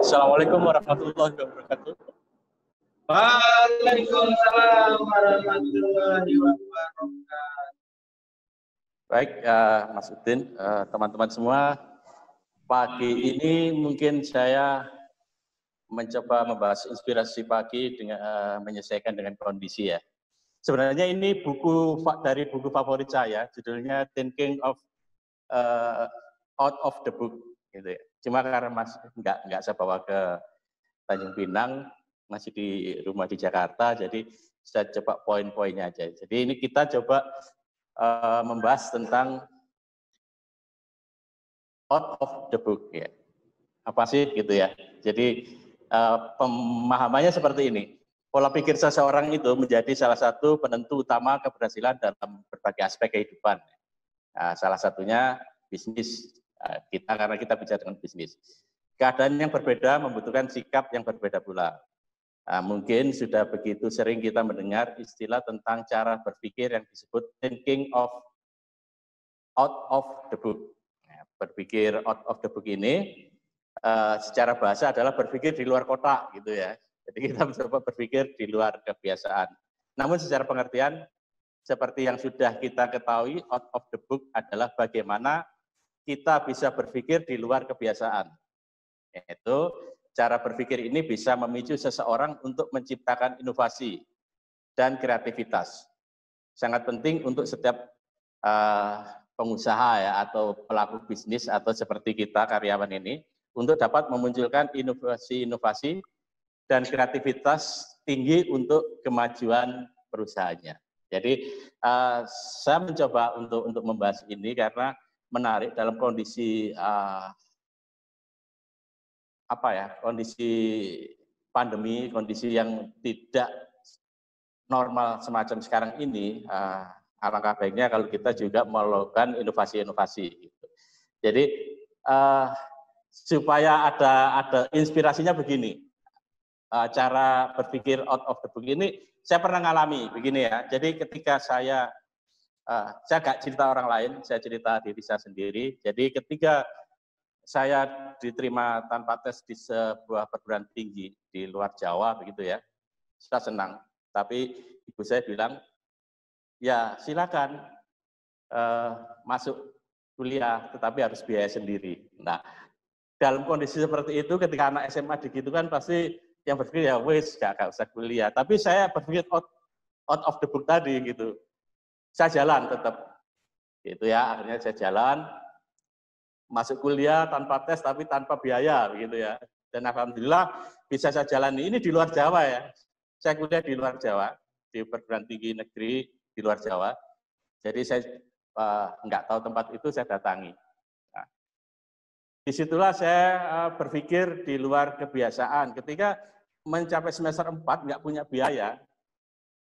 Assalamualaikum warahmatullahi wabarakatuh. Waalaikumsalam warahmatullahi wabarakatuh. Baik, Mas Udin, teman-teman semua, pagi ini mungkin saya mencoba membahas inspirasi pagi dengan menyesuaikan dengan kondisi ya. Sebenarnya ini buku dari buku favorit saya, judulnya Thinking Out of the Book, gitu ya. Cuma karena Mas nggak saya bawa ke Tanjung Pinang, masih di rumah di Jakarta, jadi saya coba poin-poinnya aja. Jadi ini kita coba membahas tentang out of the book ya. Apa sih gitu ya. Jadi pemahamannya seperti ini. Pola pikir seseorang itu menjadi salah satu penentu utama keberhasilan dalam berbagai aspek kehidupan. Nah, salah satunya bisnis kita, karena kita bicara dengan bisnis. Keadaan yang berbeda membutuhkan sikap yang berbeda pula. Nah, mungkin sudah begitu sering kita mendengar istilah tentang cara berpikir yang disebut thinking out of the book. Nah, berpikir out of the book ini secara bahasa adalah berpikir di luar kotak gitu ya. Jadi kita mencoba berpikir di luar kebiasaan. Namun secara pengertian seperti yang sudah kita ketahui, out of the book adalah bagaimana kita bisa berpikir di luar kebiasaan. Yaitu cara berpikir ini bisa memicu seseorang untuk menciptakan inovasi dan kreativitas. Sangat penting untuk setiap pengusaha ya, atau pelaku bisnis atau seperti kita karyawan ini untuk dapat memunculkan inovasi-inovasi dan kreativitas tinggi untuk kemajuan perusahaannya. Jadi saya mencoba untuk membahas ini karena menarik dalam kondisi kondisi pandemi, kondisi yang tidak normal semacam sekarang ini. Alangkah baiknya kalau kita juga melakukan inovasi-inovasi. Gitu. Jadi supaya ada inspirasinya begini, cara berpikir out of the book ini saya pernah ngalami begini ya. Jadi ketika saya nggak cerita orang lain, saya cerita diri saya sendiri. Jadi ketika saya diterima tanpa tes di sebuah perguruan tinggi di luar Jawa begitu ya, saya senang. Tapi ibu saya bilang, ya silakan masuk kuliah, tetapi harus biaya sendiri. Nah, dalam kondisi seperti itu, ketika anak SMA gitu kan pasti yang berpikir ya wes gak usah kuliah. Tapi saya berpikir out of the book tadi gitu. Saya jalan tetap, gitu ya. Akhirnya saya jalan. Masuk kuliah tanpa tes tapi tanpa biaya begitu ya. Dan alhamdulillah bisa saya jalani ini di luar Jawa ya. Saya kuliah di luar Jawa, di perguruan tinggi negeri di luar Jawa. Jadi saya nggak tahu tempat itu, saya datangi. Nah, disitulah saya berpikir di luar kebiasaan. Ketika mencapai semester 4 nggak punya biaya,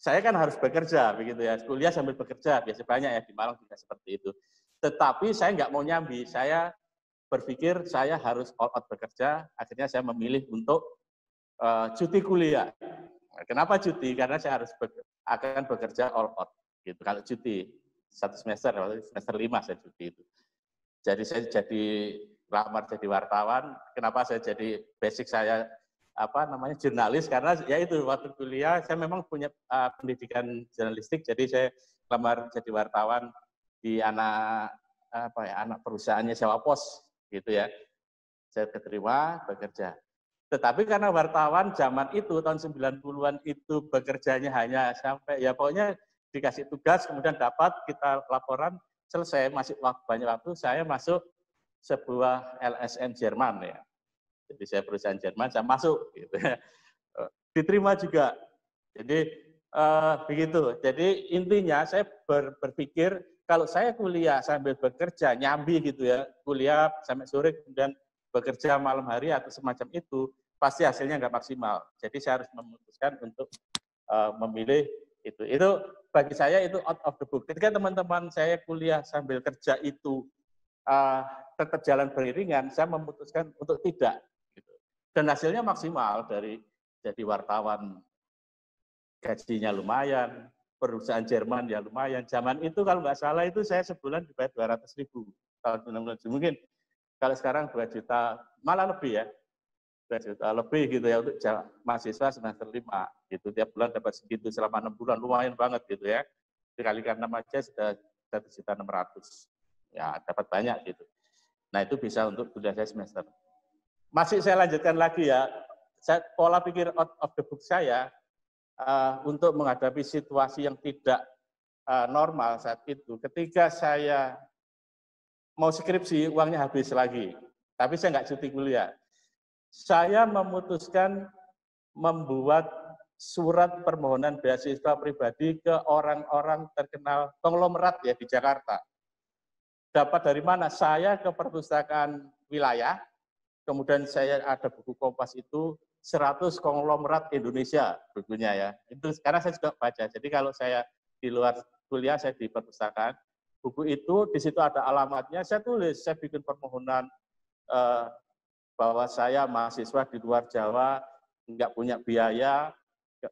saya kan harus bekerja begitu ya. Kuliah sambil bekerja, biasa banyak ya di Malang juga seperti itu. Tetapi saya nggak mau nyambi, saya berpikir saya harus all out bekerja, akhirnya saya memilih untuk cuti kuliah. Kenapa cuti? Karena saya akan bekerja all out. Gitu. Kalau cuti satu semester 5 saya cuti itu. Jadi saya lamar jadi wartawan. Kenapa saya jadi basic saya jurnalis? Karena ya itu waktu kuliah saya memang punya pendidikan jurnalistik, jadi saya lamar jadi wartawan di anak perusahaannya Sewa Pos gitu ya. Saya keterima bekerja. Tetapi karena wartawan zaman itu tahun 90-an itu bekerjanya hanya sampai ya pokoknya dikasih tugas kemudian dapat kita laporan selesai, masih banyak waktu saya masuk sebuah LSM Jerman ya. Jadi saya perusahaan Jerman saya masuk gitu ya. Diterima juga. Jadi begitu. Jadi intinya saya berpikir kalau saya kuliah sambil bekerja, nyambi gitu ya, kuliah sampai sore kemudian bekerja malam hari atau semacam itu, pasti hasilnya nggak maksimal. Jadi saya harus memutuskan untuk memilih itu. Itu bagi saya itu out of the book. Ketika teman-teman saya kuliah sambil kerja itu tetap jalan beriringan, saya memutuskan untuk tidak. Gitu. Dan hasilnya maksimal dari jadi wartawan, gajinya lumayan, perusahaan Jerman ya lumayan. Zaman itu kalau nggak salah itu saya sebulan dibayar 200.000 tahun 1990. Mungkin kalau sekarang 2 juta, malah lebih ya. 2 juta lebih gitu ya untuk mahasiswa semester 5 gitu, tiap bulan dapat segitu selama 6 bulan, lumayan banget gitu ya. Dikalikan 6 aja sudah 1.600.000. Ya, dapat banyak gitu. Nah, itu bisa untuk kuliah saya semester. Masih saya lanjutkan lagi ya. Pola pikir out of the book saya untuk menghadapi situasi yang tidak normal saat itu. Ketika saya mau skripsi, uangnya habis lagi. Tapi saya nggak cuti kuliah. Saya memutuskan membuat surat permohonan beasiswa pribadi ke orang-orang terkenal konglomerat ya di Jakarta. Dapat dari mana? Saya ke perpustakaan wilayah, kemudian saya ada buku Kompas itu 100 konglomerat Indonesia bukunya ya. Itu karena saya juga baca. Jadi kalau saya di luar kuliah, saya di perpustakaan, buku itu di situ ada alamatnya, saya tulis, saya bikin permohonan bahwa saya mahasiswa di luar Jawa, nggak punya biaya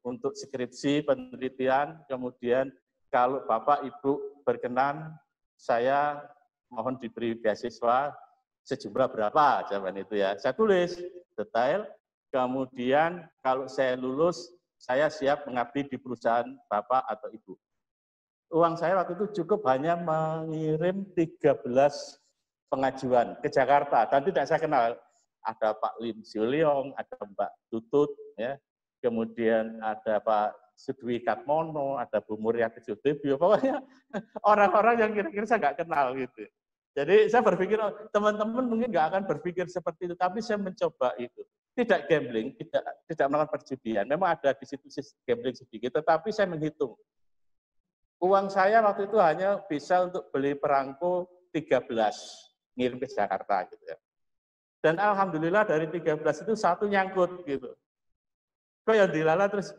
untuk skripsi, penelitian, kemudian kalau Bapak Ibu berkenan, saya mohon diberi beasiswa sejumlah berapa, jawaban itu ya. Saya tulis detail, kemudian kalau saya lulus, saya siap mengabdi di perusahaan Bapak atau Ibu. Uang saya waktu itu cukup hanya mengirim 13 pengajuan ke Jakarta, dan tidak saya kenal. Ada Pak Lim Siuliong, ada Mbak Tutut, ya, kemudian ada Pak Sudwi Katmono, ada Bu Muryati Sudibyo, pokoknya orang-orang yang kira-kira saya nggak kenal gitu. Jadi saya berpikir teman-teman mungkin nggak akan berpikir seperti itu, tapi saya mencoba itu. Tidak gambling, tidak melakukan perjudian. Memang ada di situ gambling sedikit, tetapi saya menghitung. Uang saya waktu itu hanya bisa untuk beli perangko 13, ngirim ke Jakarta gitu ya. Dan alhamdulillah dari 13 itu satu nyangkut gitu. Kok yang dilala terus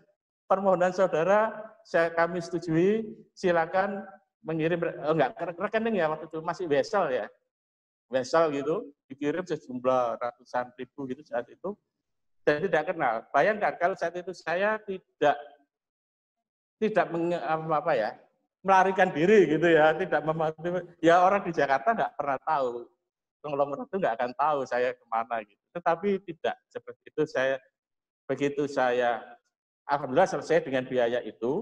permohonan saudara kami setujui, silakan mengirim rekening ya waktu itu masih wesel ya. Wesel gitu, dikirim sejumlah ratusan ribu gitu saat itu. Dan tidak kenal. Bayangkan kalau saat itu saya tidak melarikan diri gitu ya, tidak mematuhi. Ya orang di Jakarta nggak pernah tahu. Konglomerat itu nggak akan tahu saya kemana gitu. Tetapi tidak seperti itu. Begitu saya alhamdulillah selesai dengan biaya itu,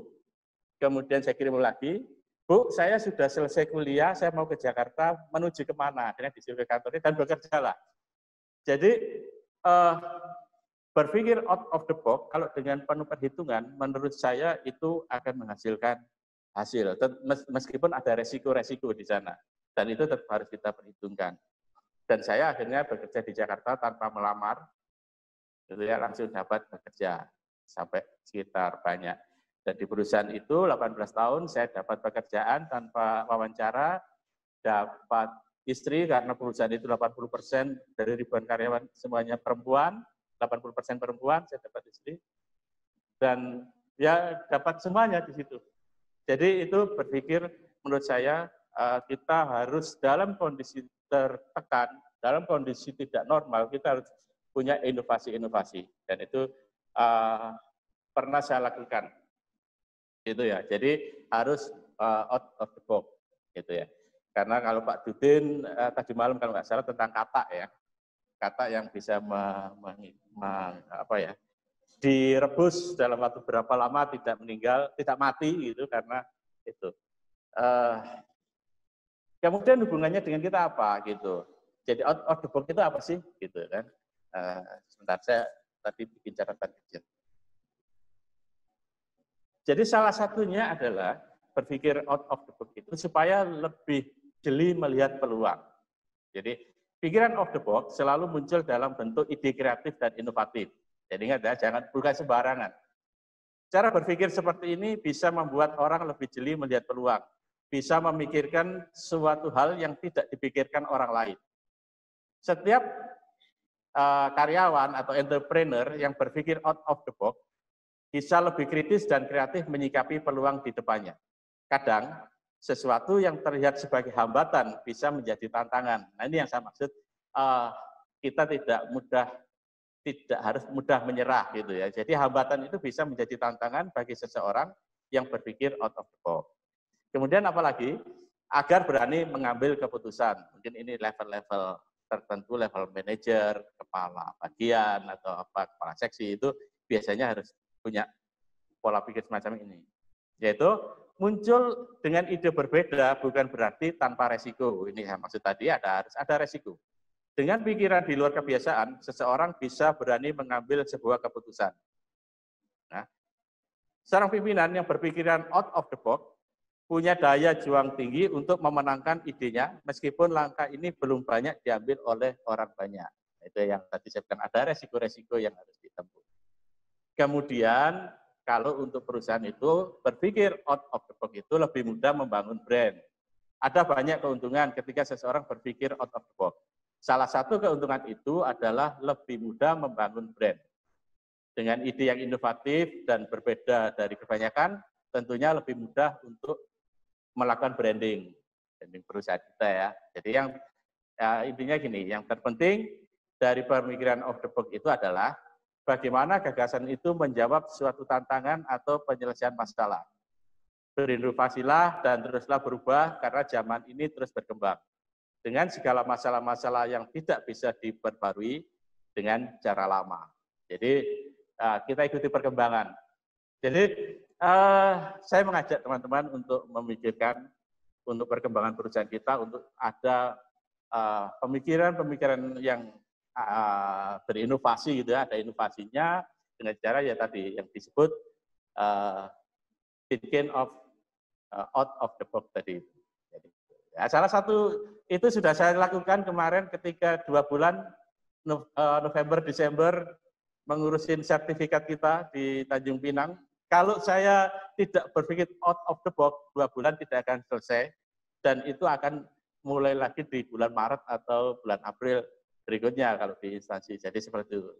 kemudian saya kirim lagi, Bu, saya sudah selesai kuliah, saya mau ke Jakarta, menuju kemana? Akhirnya disuruh ke kantornya dan bekerja lah. Jadi berpikir out of the box, kalau dengan penuh perhitungan, menurut saya itu akan menghasilkan hasil, meskipun ada resiko-resiko di sana. Dan itu tetap harus kita perhitungkan. Dan saya akhirnya bekerja di Jakarta tanpa melamar, gitu ya, langsung dapat bekerja sampai sekitar banyak. Dan di perusahaan itu 18 tahun saya dapat pekerjaan tanpa wawancara, dapat istri karena perusahaan itu 80% dari ribuan karyawan semuanya perempuan, 80% perempuan, saya dapat istri. Dan ya dapat semuanya di situ. Jadi itu berpikir menurut saya kita harus dalam kondisi tertekan, dalam kondisi tidak normal, kita harus punya inovasi-inovasi. Dan itu pernah saya lakukan. Gitu ya. Jadi harus out of the box gitu ya. Karena kalau Pak Dudin tadi malam kalau nggak salah tentang kata ya. Kata yang bisa direbus dalam waktu berapa lama tidak meninggal, tidak mati gitu karena itu. Kemudian hubungannya dengan kita apa gitu. Jadi out of the box itu apa sih gitu kan. Sebentar saya tadi bikin catatan kecil. Jadi salah satunya adalah berpikir out of the box itu supaya lebih jeli melihat peluang. Jadi pikiran out of the box selalu muncul dalam bentuk ide kreatif dan inovatif. Jadi ingat ya, bukan sembarangan. Cara berpikir seperti ini bisa membuat orang lebih jeli melihat peluang. Bisa memikirkan suatu hal yang tidak dipikirkan orang lain. Setiap karyawan atau entrepreneur yang berpikir out of the box bisa lebih kritis dan kreatif menyikapi peluang di depannya. Kadang, sesuatu yang terlihat sebagai hambatan bisa menjadi tantangan. Nah ini yang saya maksud, kita tidak harus mudah menyerah gitu ya. Jadi hambatan itu bisa menjadi tantangan bagi seseorang yang berpikir out of the box. Kemudian apalagi, agar berani mengambil keputusan. Mungkin ini level-level tertentu level manajer, kepala bagian atau kepala seksi itu biasanya harus punya pola pikir semacam ini. Yaitu muncul dengan ide berbeda bukan berarti tanpa resiko. Ini yang maksud tadi harus ada resiko. Dengan pikiran di luar kebiasaan, seseorang bisa berani mengambil sebuah keputusan. Nah, seorang pimpinan yang berpikiran out of the box punya daya juang tinggi untuk memenangkan idenya, meskipun langkah ini belum banyak diambil oleh orang banyak. Itu yang tadi saya katakan, ada resiko-resiko yang harus ditempuh. Kemudian, kalau untuk perusahaan itu berpikir out of the box itu lebih mudah membangun brand. Ada banyak keuntungan ketika seseorang berpikir out of the box. Salah satu keuntungan itu adalah lebih mudah membangun brand. Dengan ide yang inovatif dan berbeda dari kebanyakan, tentunya lebih mudah untuk melakukan branding perusahaan kita ya. Jadi yang intinya gini, yang terpenting dari pemikiran out of the box itu adalah bagaimana gagasan itu menjawab suatu tantangan atau penyelesaian masalah. Berinovasilah dan teruslah berubah karena zaman ini terus berkembang. Dengan segala masalah-masalah yang tidak bisa diperbarui dengan cara lama. Jadi kita ikuti perkembangan. Jadi saya mengajak teman-teman untuk memikirkan untuk perkembangan perusahaan kita, untuk ada pemikiran-pemikiran yang berinovasi gitu ya, ada inovasinya dengan cara ya tadi yang disebut thinking out of the box tadi. Ya, salah satu itu sudah saya lakukan kemarin ketika 2 bulan November Desember mengurusin sertifikat kita di Tanjung Pinang. Kalau saya tidak berpikir out of the box, 2 bulan tidak akan selesai, dan itu akan mulai lagi di bulan Maret atau bulan April berikutnya kalau di instansi. Jadi seperti itu.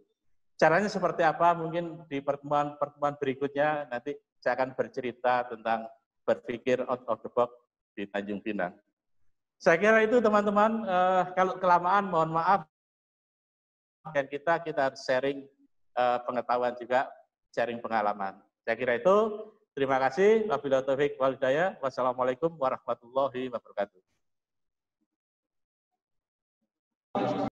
Caranya seperti apa? Mungkin di pertemuan berikutnya nanti saya akan bercerita tentang berpikir out of the box di Tanjung Pinang. Saya kira itu teman-teman, kalau kelamaan mohon maaf, dan kita harus sharing pengetahuan juga, sharing pengalaman. Saya kira itu. Terima kasih. Wabillahi taufiq wal hidayah. Wassalamualaikum warahmatullahi wabarakatuh.